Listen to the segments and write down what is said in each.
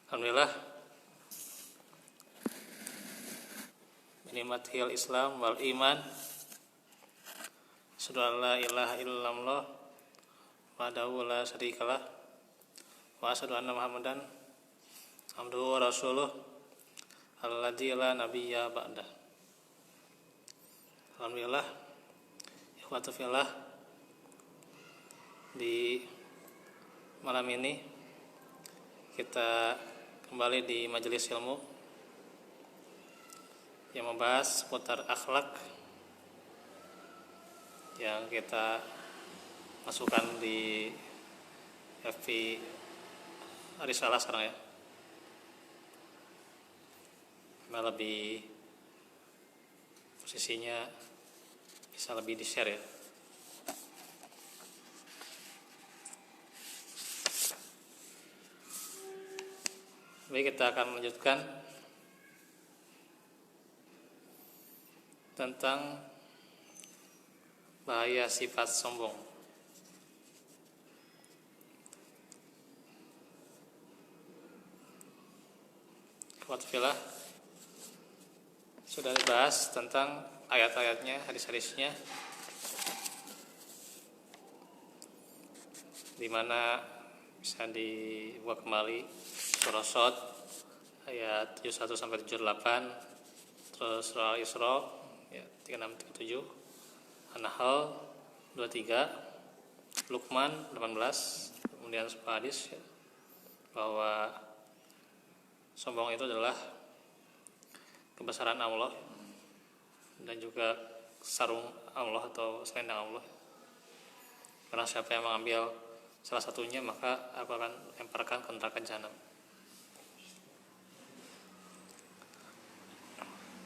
Alhamdulillah nikmatil Islam wal iman. Asyhadu an la ilaha illallah wahdahu la syarikalah wa asyhadu anna Muhammadan abduhu wa rasuluh alladzi la nabiyya ba'da. Alhamdulillah ikhwatu fillah, di malam ini kita kembali di majelis ilmu yang membahas seputar akhlak yang kita masukkan di FB Risalah sekarang ya, karena lebih posisinya bisa lebih di share ya. Baik, kita akan melanjutkan tentang bahaya sifat sombong. Alhamdulillah sudah dibahas tentang ayat-ayatnya, hadis-hadisnya, di mana bisa dibuka kembali surah Shad ayat 71 sampai 78, terus surah Isra ya 36 37, An-Nahl 23, Luqman 18, kemudian sebuah hadis ya, bahwa sombong itu adalah kebesaran Allah dan juga sarung Allah atau selendang Allah. Karena siapa yang mengambil salah satunya maka aku akan lemparkan ke neraka jahanam.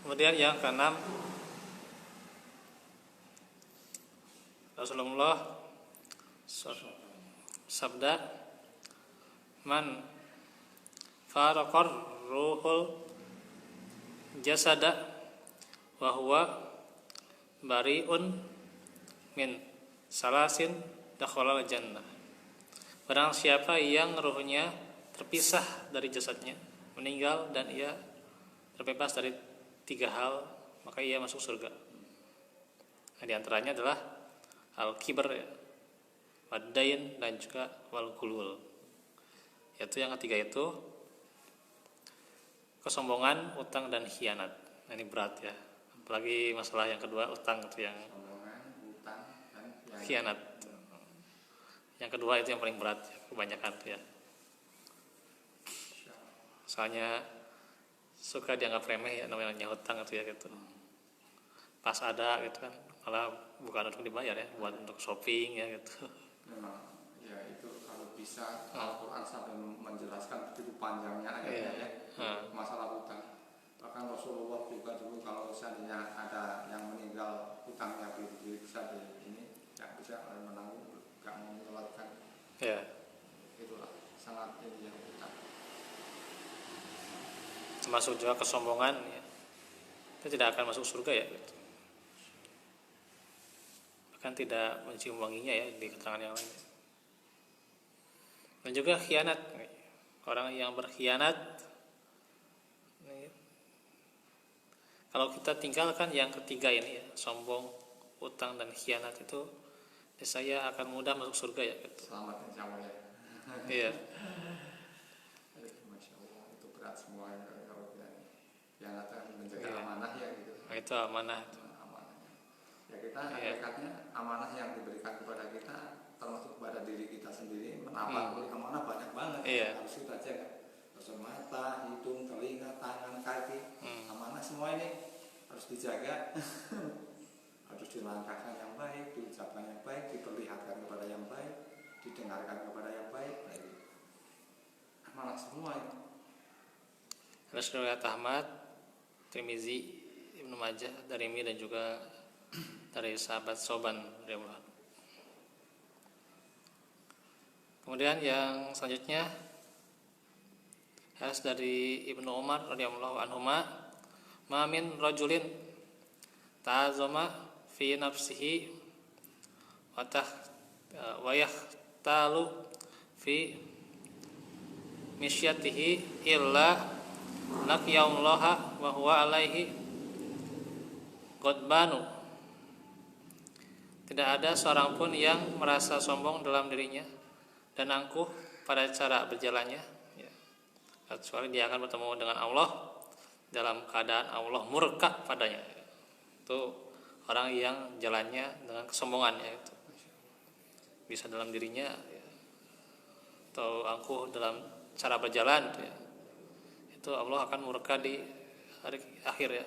Kemudian yang keenam, Rasulullah sabda, man faraqar ruhul jasada wa huwa bari'un min salasin dakhalal jannah. Barang siapa yang ruhnya terpisah dari jasadnya, meninggal dan ia terbebas dari 3 hal, maka ia masuk surga. Nah, di antaranya adalah al-kibr ya, wad-dain, dan juga wal-ghulul. Yaitu yang ketiga itu kesombongan, utang, dan khianat. Nah, ini berat ya. Apalagi masalah yang kedua, utang itu yang utang dan khianat. Yang kedua itu yang paling berat ya, kebanyakan ya. Soalnya suka dianggap remeh ya namanya hutang itu ya gitu. Pas ada gitu kan, malah bukan untuk dibayar ya, buat untuk shopping ya gitu. Memang ya itu kalau bisa Al-Quran sampai menjelaskan begitu panjangnya ayatnya ya masalah utang. Bahkan Rasulullah juga dulu kalau seandainya ada yang meninggal utangnya bisa ini nggak bisa menanggung, nggak mau mengeluarkan. Ya. Itulah sangat ini yang utang. Termasuk juga kesombongan ya. Itu tidak akan masuk surga ya gitu. Bahkan tidak mencium wanginya ya di keterangan yang lain. Dan juga khianat. Orang yang berkhianat, kalau kita tinggalkan yang ketiga ini ya, sombong, utang, dan khianat itu, saya akan mudah masuk surga ya gitu. Selamat insya Allah ya. Iya. Masya Allah, itu berat semua ya, kalau yang akan menjaga amanah ya gitu. Nah, itu amanah. Amanahnya. Ya kita hakikatnya amanah yang diberikan kepada kita, termasuk kepada diri kita sendiri, menapaki amanah banyak banget. Iya. Harus kita jaga. Terus mata, hidung, telinga, tangan, kaki, amanah semua ini harus dijaga. Harus dilangkahkan yang baik, diucapkan yang baik, diperlihatkan kepada yang baik, didengarkan kepada yang baik. Amanah semua ini. Terus riwayat Ahmad, Tirmizi, Ibnu Majah, Darimi, dan juga dari sahabat Soban radhiyallahu anhu. Kemudian yang selanjutnya hadis dari Ibnu Umar radhiyallahu anhuma, ma min rajulin ta'azama fi nafsihi wa yahtalu fi misyatihi illa laqiyallaha wa huwa alaihi ghadbanu. Tidak ada seorang pun yang merasa sombong dalam dirinya dan angkuh pada cara berjalannya, ya, kecuali dia akan bertemu dengan Allah dalam keadaan Allah murka padanya. Itu orang yang jalannya dengan kesombongan, ya, itu bisa dalam dirinya, ya, atau angkuh dalam cara berjalan, ya, itu Allah akan murka di hari akhir, ya.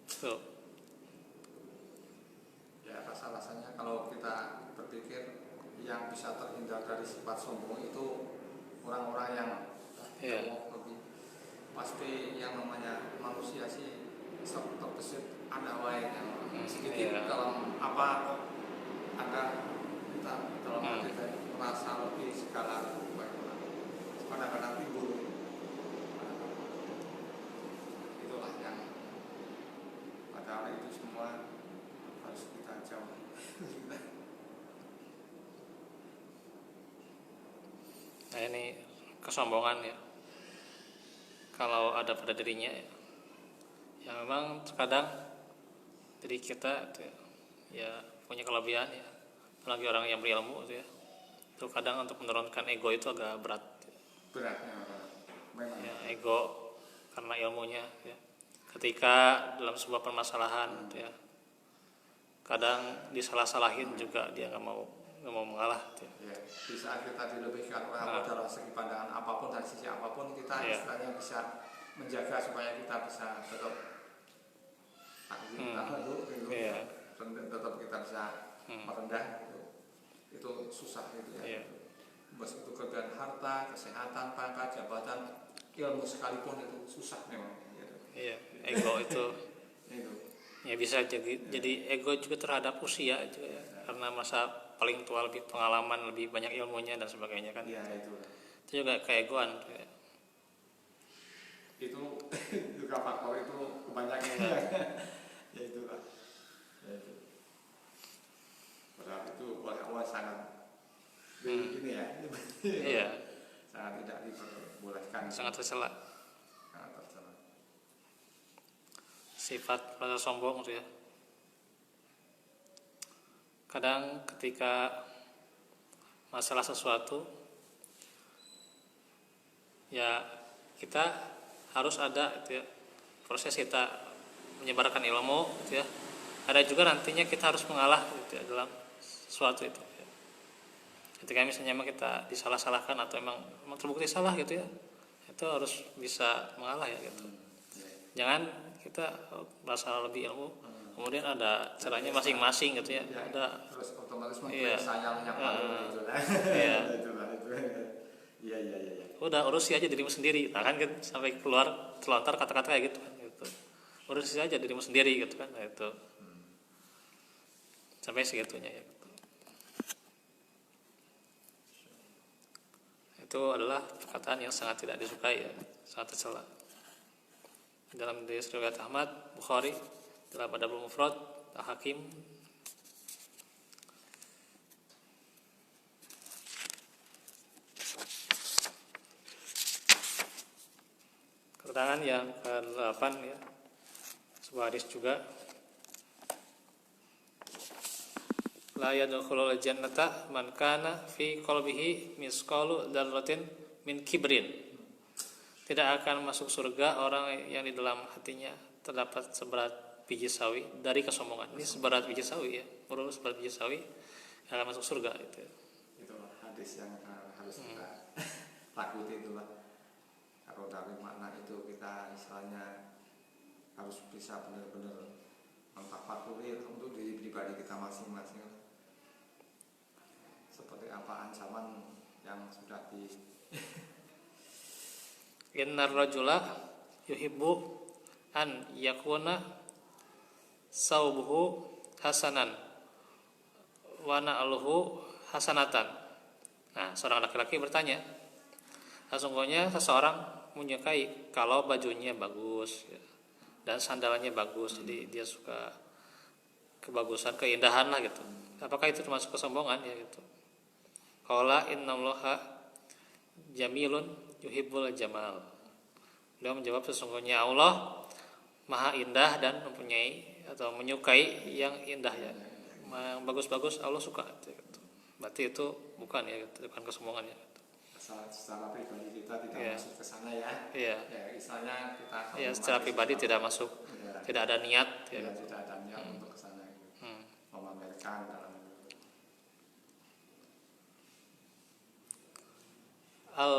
Tuh. Ya, rasa-rasanya kalau kita berpikir yang bisa terhindar dari sifat sombong itu orang-orang yang lebih pasti, yang namanya manusia sih terbesit ada wae yang sedikit dalam apa ada kita dalam kita merasa lebih segala baiklah kadang-kadang timbul. Itulah yang padahal itu semua harus kita jauh. Nah, ini kesombongan, ya, kalau ada pada dirinya, ya, yang memang terkadang diri kita itu, ya, punya kelebihan, ya, apalagi orang yang berilmu itu, ya, itu kadang untuk menurunkan ego itu agak berat, ya. Beratnya memang, Ya, ego karena ilmunya, ya, ketika dalam sebuah permasalahan, ya, kadang disalah-salahin juga dia nggak mau mengalah, ya. ya, di saat kita dilebihkan oleh Allah dalam segi pandangan apapun dan sisi apapun, kita istilahnya bisa menjaga supaya kita bisa tetap tetap kita bisa merendah, itu susah, gitu, ya. Bos itu kelebihan harta, kesehatan, pangkat, jabatan, ilmu sekalipun itu susah memang, gitu. Iya, ego itu ya bisa jadi ego juga terhadap usia juga, ya, karena masa paling tua lebih pengalaman, lebih banyak ilmunya dan sebagainya, kan. Ya, itu juga keegoan, ya. Itu juga faktor itu kebanyakan, ya itulah, ya itu. Padahal itu oleh Allah sangat ini, ya, Iya, sangat tidak diperbolehkan, sangat tercela. sangat tercela. Sifat rasa sombong itu, ya, kadang ketika masalah sesuatu, ya, kita harus ada itu, ya, proses kita menyebarkan ilmu, gitu, ya. Ada juga nantinya kita harus mengalah, gitu, ya, dalam sesuatu itu, ya. Ketika misalnya memang kita disalah-salahkan atau emang terbukti salah, gitu, ya, itu harus bisa mengalah, ya, gitu. Jangan kita merasa lebih ilmu, kemudian ada caranya masing-masing, gitu, ya. Ada terus otomatis mengklaim saya yang paling itu lah. Iya. Udah urusi aja dirimu sendiri, nah, kan sampai keluar terlontar kata-kata kayak gitu, kan, gitu. Urusi aja dirimu sendiri, gitu, kan, nah, itu sampai segitunya, ya, gitu. Itu adalah perkataan yang sangat tidak disukai, ya, sangat tercela. Dalam riwayat Ahmad, Bukhari, dalam Adabul Mufrad, Al-Hakim, keterangan yang ke-8, ya, sebuah hadis juga, la yadkhulul jannata man kana fi qalbihi misqalu dzarratin min kibrin. Tidak akan masuk surga orang yang di dalam hatinya terdapat seberat biji sawi dari kesombongan. Ini seberat biji sawi, ya, menurut seberat biji sawi akan masuk surga, itu. Itulah hadis yang harus kita takuti, itulah. Kalau dari makna itu kita istilahnya harus bisa benar-benar mentafakuri untuk diri pribadi kita masing-masing, seperti apa ancaman yang sudah di Innar rajula yuhibbu an yakuna saubuhu hasanan wa na'luhu hasanatan. Nah, seorang laki-laki bertanya, sesungguhnya seseorang menyukai kalau bajunya bagus, ya, dan sandalnya bagus, jadi dia suka kebagusan, keindahan lah, gitu. Apakah itu termasuk kesombongan, ya, gitu? Qala innallaha jamilun yuhibbul jamal. Beliau menjawab, sesungguhnya Allah maha indah dan mempunyai atau menyukai yang indah ya. Yang bagus-bagus Allah suka gitu. Berarti itu bukan ya, bukan kesombongan ya. Secara pribadi kita tidak Iya. masuk ke sana ya. Iya. Ya, misalnya kita Ya, secara pribadi tidak masuk, ya, tidak ada niat ya. ya, tidak ada niat untuk ke sana gitu. Memamerkan dalam Al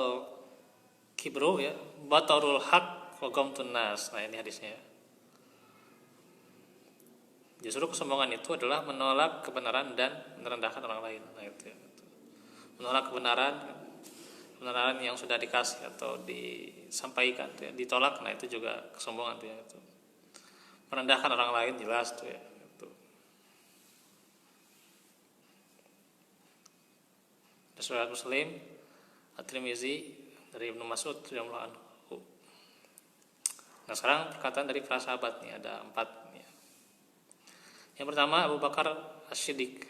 kibru ya, batarul haq wa ghamtun nas. Nah, ini hadisnya. Justru kesombongan itu adalah menolak kebenaran dan merendahkan orang lain. Nah, itu ya. Menolak kebenaran yang sudah dikasih atau disampaikan ya, ditolak. Nah, itu juga kesombongan tuh ya, itu. Merendahkan orang lain jelas tuh ya, itu. Riwayat Muslim, At-Tirmizi dari Ibnu Mas'ud radhiyallahu anhu. Nah, sekarang perkataan dari para sahabat nih ada 4 nih. Yang pertama Abu Bakar As-Siddiq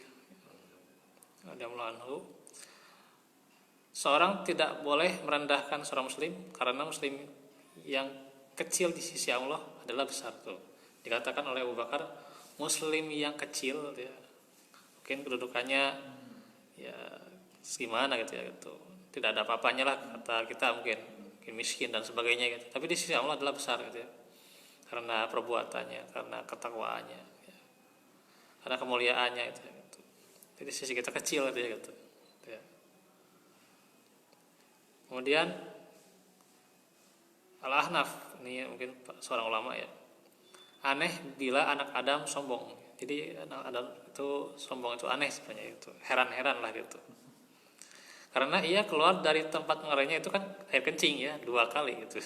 radhiyallahu anhu. Seorang tidak boleh merendahkan seorang muslim karena muslim yang kecil di sisi Allah adalah besar tuh. Dikatakan oleh Abu Bakar muslim yang kecil ya. Mungkin kedudukannya ya gimana gitu ya gitu. Tidak ada apa-apanya lah kata kita mungkin miskin dan sebagainya gitu. Tapi di sisi Allah adalah besar gitu ya. Karena perbuatannya, karena ketakwaannya ya. Karena kemuliaannya itu ya, gitu. Jadi sisi kita kecil gitu ya gitu. Ya. Kemudian Al-Ahnaf, ini mungkin seorang ulama ya. Aneh bila anak Adam sombong. Jadi anak Adam itu sombong itu aneh sebenarnya itu. Heran-heran lah gitu. Karena ia keluar dari tempat mengerainya itu kan air kencing ya 2 kali gitu.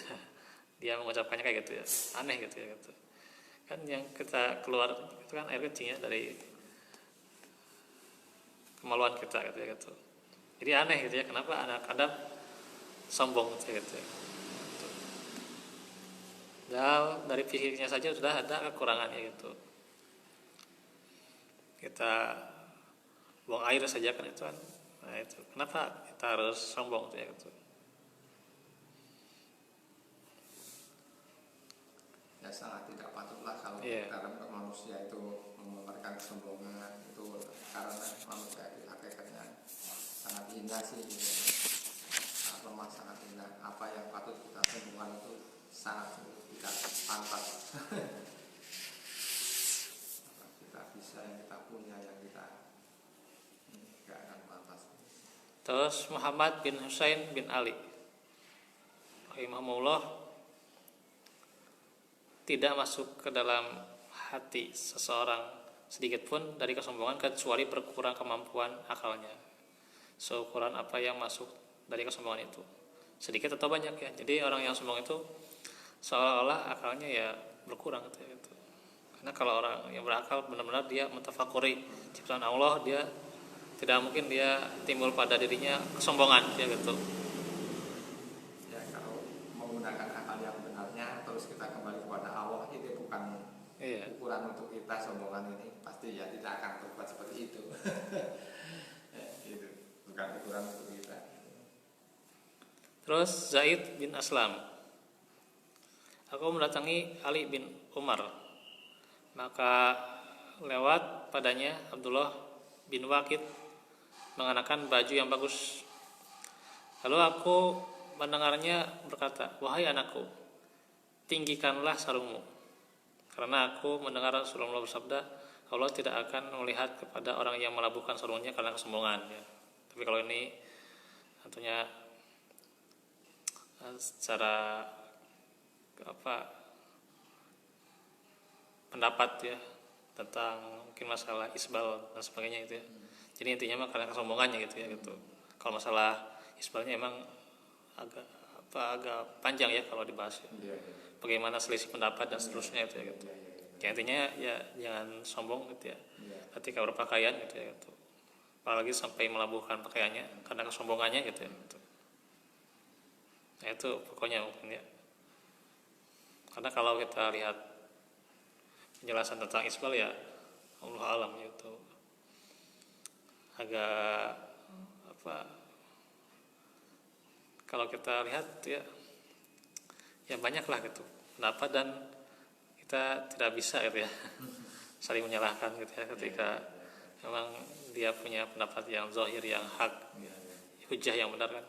Dia mengucapkannya kayak gitu ya. Aneh gitu ya gitu. Kan yang kita keluar itu kan air kencing ya dari kemaluan kita gitu ya gitu. Jadi aneh gitu ya, kenapa anak Adam sombong gitu ya. Dan dari fisiknya saja sudah ada kekurangannya gitu. Kita buang air saja kan itu kan. Nah itu, kenapa kita harus sombong gitu ya gitu. ya sangat tidak patutlah kalau dalam manusia itu memamerkan kesombongan itu karena manusia itu hakikatnya sangat indah sih gitu. Lemah sangat indah, apa yang patut kita sombongkan itu sangat tidak pantas. Kita bisa yang kita punya yang kita nggak akan pantas. Terus Muhammad bin Husain bin Ali rahimahullah tidak masuk ke dalam hati seseorang sedikit pun dari kesombongan kecuali berkurang kemampuan akalnya. Seukuran apa yang masuk dari kesombongan itu, sedikit atau banyak ya. Jadi orang yang sombong itu seolah-olah akalnya ya berkurang gitu. Karena kalau orang yang berakal benar-benar dia mentafakuri ciptaan Allah, dia tidak mungkin dia timbul pada dirinya kesombongan ya gitu. Ya kalau menggunakan akal yang benarnya terus kita kembali kepada Allah, itu bukan ukuran untuk kita sombongan ini, pasti ya tidak akan berbuat seperti itu. Ya, itu bukan ukuran untuk kita. Terus Zaid bin Aslam, aku mendatangi Ali bin Umar, maka lewat padanya Abdullah bin Waqid mengenakan baju yang bagus. Lalu aku mendengarnya berkata, wahai anakku, tinggikanlah sarungmu, karena aku mendengar Rasulullah bersabda, Allah tidak akan melihat kepada orang yang melabuhkan sarungnya karena kesombongan ya. Tapi kalau ini tentunya secara pendapat ya tentang mungkin masalah isbal dan sebagainya itu ya. Jadi intinya mah karena kesombongannya gitu ya gitu. Kalau masalah isbalnya emang agak panjang ya kalau dibahas ya. Bagaimana selisih pendapat dan seterusnya itu ya gitu. Ya intinya ya jangan sombong gitu ya. Ketika berpakaian gitu ya gitu. Apalagi sampai melabuhkan pakaiannya karena kesombongannya gitu ya gitu. Nah itu pokoknya mungkin ya. Karena kalau kita lihat penjelasan tentang isbal ya Allah alam itu agak kalau kita lihat ya banyak lah gitu pendapat, dan kita tidak bisa gitu ya saling menyalahkan gitu ya ketika memang dia punya pendapat yang zahir, yang hak, hujah yang benar kan.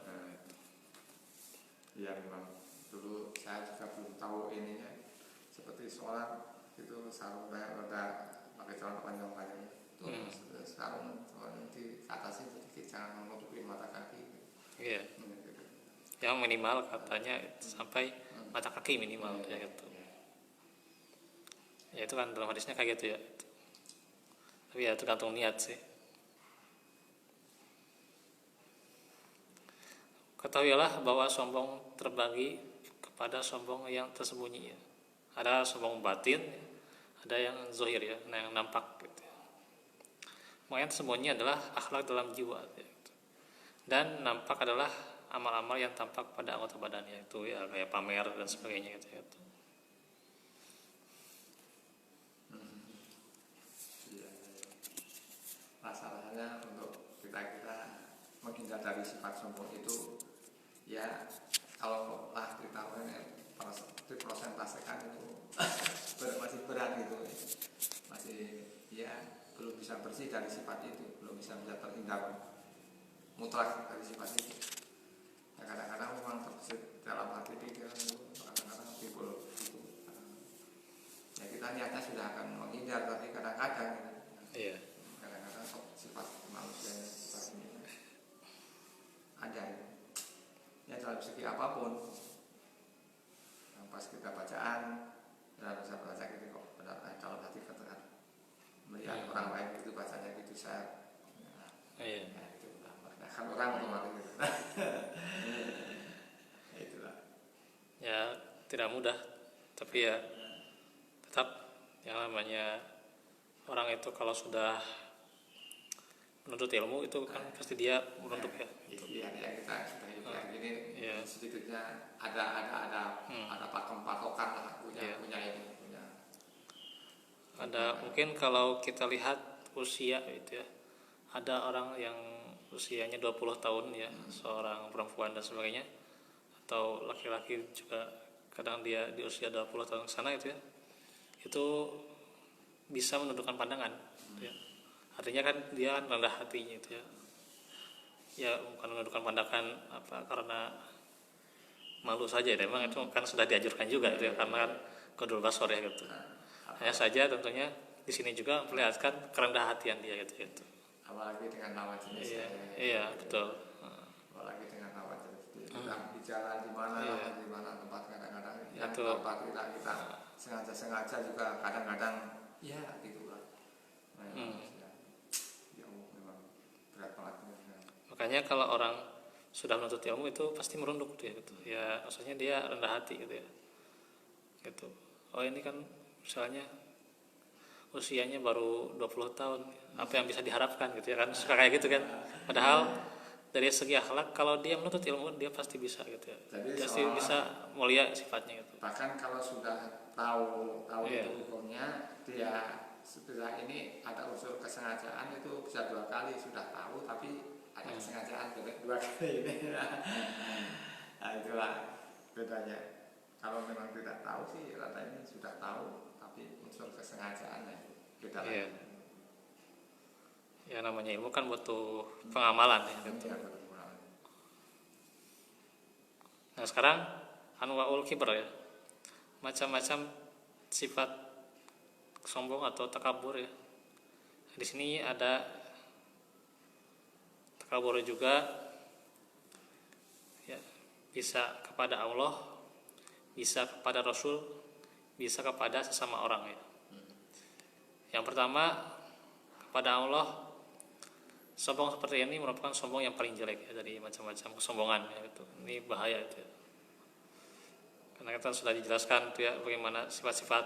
Ya memang dulu saya juga belum tahu ininya, seperti sholat itu sarung rada pakai celana panjang-panjang itu sarung di atas itu dikit, jangan menutupi mata kaki. Iya. Yang minimal katanya sampai mata kaki minimal ya gitu. Ya itu kan dalam hadisnya kayak gitu ya. Tapi ya tergantung niat sih. Ketahuilah bahwa sombong terbagi kepada sombong yang tersembunyi ya. Ada sombong batin, ada yang zahir ya, yang nampak gitu. Yang tersembunyi adalah akhlak dalam jiwa ya. Dan nampak adalah amal-amal yang tampak pada anggota badan, yaitu ya kayak pamer dan sebagainya gitu. Masalahnya untuk kita menghindar dari sifat sombong itu ya, kalau lah kita dipresentasikan itu masih berat gitu, masih ya belum bisa bersih dari sifat itu, belum bisa terhindar mutlak dari sifat itu. Ya, kadang-kadang memang terbesit dalam hati pikiran itu, kadang-kadang timbul itu. Ya kita niatnya sudah akan menghindar, tapi kadang-kadang Iya. kadang-kadang sifat manusia sifat ini ada ya dalam segi apapun. Yang pas kita bacaan dalam baca gitu kok benar, dalam hati katakan melihat orang lain itu bacanya gitu, saya Iya. ya itu kan orang otomatis gitu. Ya itulah. Ya tidak mudah, tapi ya tetap yang namanya orang itu kalau sudah menuntut ilmu itu kan pasti dia menuntut ya. Iya, kita sudah hidup gini, Iya. sedikitnya ada patokan lah, punya ini, punya. Ada mungkin kalau kita lihat usia itu ya, ada orang yang usianya 20 tahun ya, seorang perempuan dan sebagainya, atau laki-laki juga kadang dia di usia 20 tahun ke sana itu ya, itu bisa menundukkan pandangan gitu ya. Artinya kan dia rendah hatinya itu ya. Ya bukan menundukkan pandangan karena malu saja ya, memang itu kan sudah dianjurkan juga itu ya, karena kan qadul basar ya gitu. Hanya saja tentunya di sini juga memperlihatkan kerendahan hatian dia gitu. Apalagi dengan lawan jenis. Iya, betul. Apalagi dengan lawan jenis. Di jalan di mana tempat kadang-kadang yang tempat kita sengaja juga kadang-kadang ya gitulah. Ya memang berat banget. Makanya kalau orang sudah menuntut ilmu itu pasti merunduk dia gitu. Ya maksudnya dia rendah hati gitu ya. Gitu. Oh ini kan misalnya usianya baru 20 tahun, apa yang bisa diharapkan gitu ya kan, suka kayak gitu kan. Padahal dari segi akhlak kalau dia menuntut ilmu dia pasti bisa gitu ya. Jadi pasti bisa mulia sifatnya gitu. Bahkan kalau sudah tahu itu hukumnya, dia setelah ini ada unsur kesengajaan itu bisa 2 kali, sudah tahu tapi ada kesengajaan 2 kali ini. Nah itulah bedanya. Kalau memang tidak tahu sih rata ini sudah tahu, tapi unsur kesengajaannya beda lagi. Ya namanya ilmu kan butuh pengamalan ya gitu. Nah sekarang anwaul kibr ya, macam-macam sifat sombong atau takabur ya. Di sini ada takabur juga ya, bisa kepada Allah, bisa kepada Rasul, bisa kepada sesama orang ya. Yang pertama kepada Allah, sombong seperti ini merupakan sombong yang paling jelek ya dari macam-macam kesombongan ya gitu. Ini bahaya itu ya. Karena kita sudah dijelaskan itu ya bagaimana sifat-sifat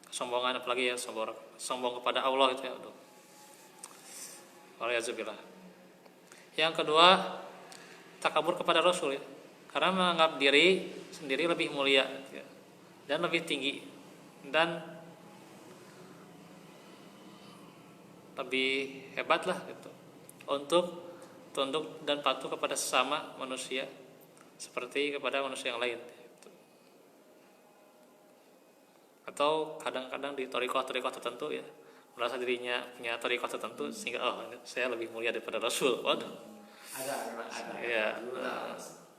kesombongan, apalagi ya sombong kepada Allah itu ya. Aduh. Waliyazubillah. Yang kedua takabur kepada Rasul ya. Karena menganggap diri sendiri lebih mulia ya, dan lebih tinggi dan lebih hebat lah gitu untuk tunduk dan patuh kepada sesama manusia seperti kepada manusia yang lain. Atau kadang-kadang di thariqah tertentu ya, merasa dirinya punya thariqah tertentu sehingga saya lebih mulia daripada Rasul. Waduh. Ada. Iya.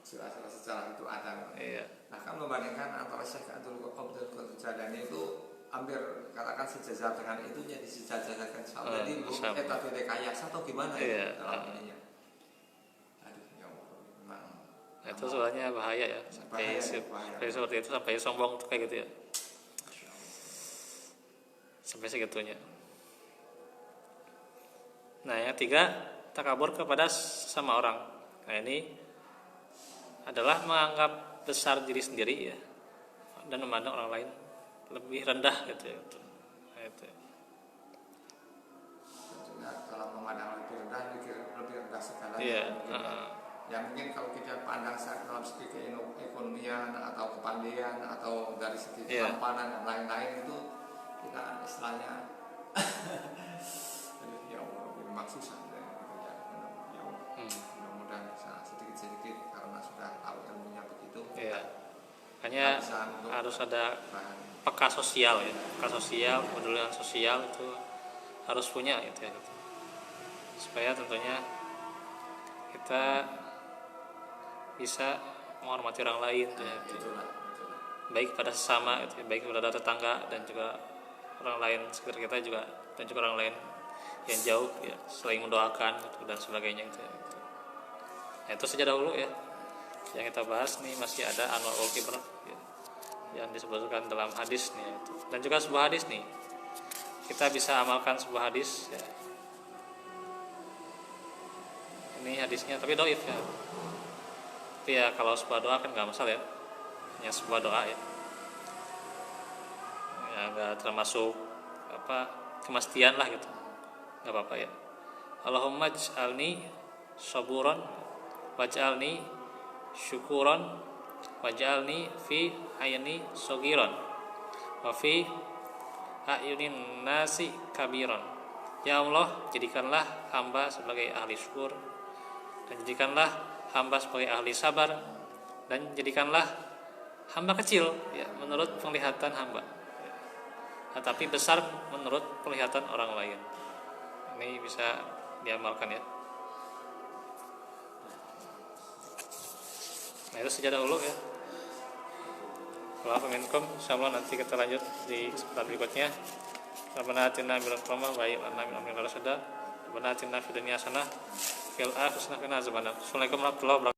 Surah-surah sejarah itu ada. Iya. Nah, kan membandingkan antara Syekh Abdul Qadir Jailani itu hampir katakan sejajar dengan itu, jadi sejajarkan sama. Jadi kita direkayasa atau gimana iya. Dalam ininya. Aduh, ya Allah, memang. Itu soalnya bahaya ya, sampai seperti itu, sampai sombong tuh kayak gitu ya. Sampai segitunya. Nah, yang ketiga, takabur kepada sama orang. Nah, ini adalah menganggap besar diri sendiri ya, dan memandang orang lain lebih rendah gitu ya. Nah, itu. Tentunya kalau memandang lebih rendah segala. Iya. Ya mungkin kalau kita pandang dalam segi keekonomian atau kepandaian atau dari segi ketampanan dan lain-lain itu kita istilahnya ya Allah, memang susah ya Allah. Mudah-mudahan bisa sedikit-sedikit karena sudah tahu ilmunya begitu. Iya. Hanya harus ada peka sosial ya, kepedulian sosial itu harus punya gitu ya, gitu. Supaya tentunya kita bisa menghormati orang lain ya, gitu. Baik pada sesama gitu, baik pada tetangga dan juga orang lain sekitar kita juga, dan juga orang lain yang jauh ya, saling mendoakan gitu, dan sebagainya gitu, ya, gitu. Nah, itu saja dahulu ya yang kita bahas nih. Masih ada Anwarul Kibr ya, yang disebutkan dalam hadis nih itu. Dan juga sebuah hadis nih, kita bisa amalkan sebuah hadis ya. Ini hadisnya tapi dhaif ya. Tapi ya kalau sebuah doa kan nggak masalah ya, hanya sebuah doa ya, nggak termasuk kemestian lah gitu, nggak apa-apa ya. Allahumma ij'alni saburan waj'alni syukuran waj'alni fi ayni sagiran wa fi ayunin nasi kabiran. Ya Allah, jadikanlah hamba sebagai ahli syukur, dan jadikanlah hamba sebagai ahli sabar, dan jadikanlah hamba kecil ya menurut penglihatan hamba, tapi besar menurut penglihatan orang lain. Ini bisa diamalkan ya. Nah, itu saja dahulu ya. Wa'alaikum minkum, insyaallah nanti kita lanjut di kesempatan berikutnya. Rabbana atina min rahmah wa hab lana min amrina rashada. Rabbana atina fid dunya hasanah fil akhirati hasanah wa qina adzabannar. Assalamualaikum warahmatullahi wabarakatuh.